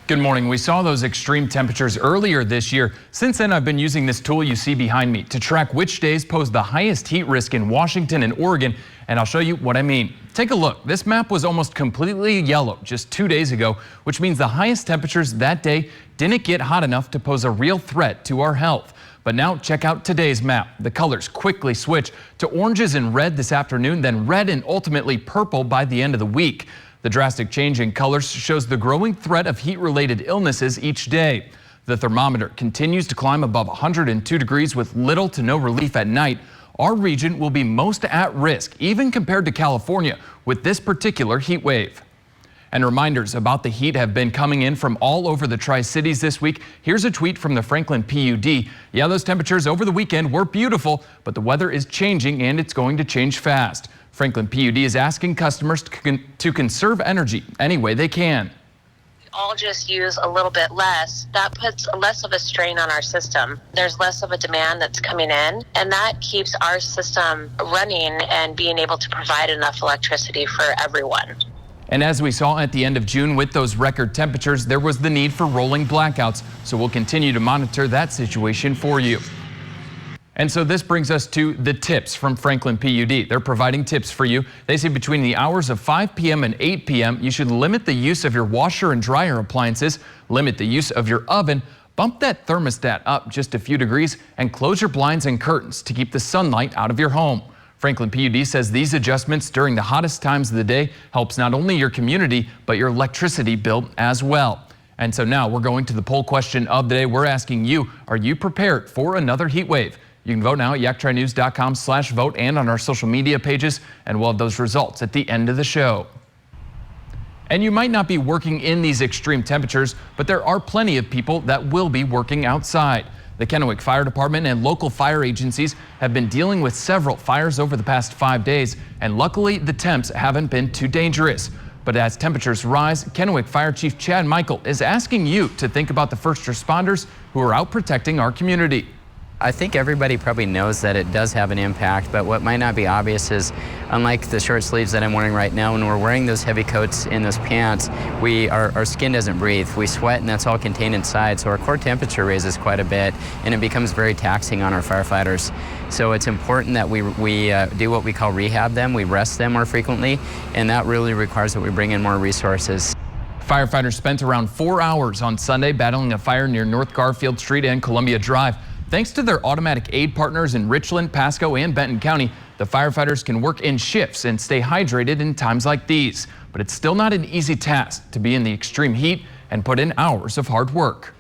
Good morning. We saw those extreme temperatures earlier this year. Since then, I've been using this tool you see behind me to track which days pose the highest heat risk in Washington and Oregon, and I'll show you what I mean. Take a look. This map was almost completely yellow just 2 days ago, which means the highest temperatures that day didn't get hot enough to pose a real threat to our health. But now check out today's map. The colors quickly switch to oranges and red this afternoon, then red and ultimately purple by the end of the week. The drastic change in colors shows the growing threat of heat-related illnesses each day. The thermometer continues to climb above 102 degrees with little to no relief at night. Our region will be most at risk, even compared to California, with this particular heat wave. And reminders about the heat have been coming in from all over the Tri-Cities this week. Here's a tweet from the Franklin PUD. Yeah, those temperatures over the weekend were beautiful, but the weather is changing and it's going to change fast. Franklin PUD is asking customers to conserve energy any way they can. All just use a little bit less. That puts less of a strain on our system. There's less of a demand that's coming in, and that keeps our system running and being able to provide enough electricity for everyone. And as we saw at the end of June with those record temperatures, there was the need for rolling blackouts. So we'll continue to monitor that situation for you. And so this brings us to the tips from Franklin PUD. They're providing tips for you. They say between the hours of 5 p.m. and 8 p.m., you should limit the use of your washer and dryer appliances, limit the use of your oven, bump that thermostat up just a few degrees, and close your blinds and curtains to keep the sunlight out of your home. Franklin PUD says these adjustments during the hottest times of the day helps not only your community, but your electricity bill as well. And so now we're going to the poll question of the day. We're asking you, are you prepared for another heat wave? You can vote now at yaktrinews.com/vote and on our social media pages, and we'll have those results at the end of the show. And you might not be working in these extreme temperatures, but there are plenty of people that will be working outside. The Kennewick Fire Department and local fire agencies have been dealing with several fires over the past 5 days, and luckily the temps haven't been too dangerous. But as temperatures rise, Kennewick Fire Chief Chad Michael is asking you to think about the first responders who are out protecting our community. I think everybody probably knows that it does have an impact, but what might not be obvious is, unlike the short sleeves that I'm wearing right now, when we're wearing those heavy coats in those pants, our skin doesn't breathe. We sweat, and that's all contained inside, so our core temperature raises quite a bit, and it becomes very taxing on our firefighters. So it's important that we do what we call rehab them. We rest them more frequently, and that really requires that we bring in more resources. Firefighters spent around 4 hours on Sunday battling a fire near North Garfield Street and Columbia Drive. Thanks to their automatic aid partners in Richland, Pasco, and Benton County, the firefighters can work in shifts and stay hydrated in times like these. But it's still not an easy task to be in the extreme heat and put in hours of hard work.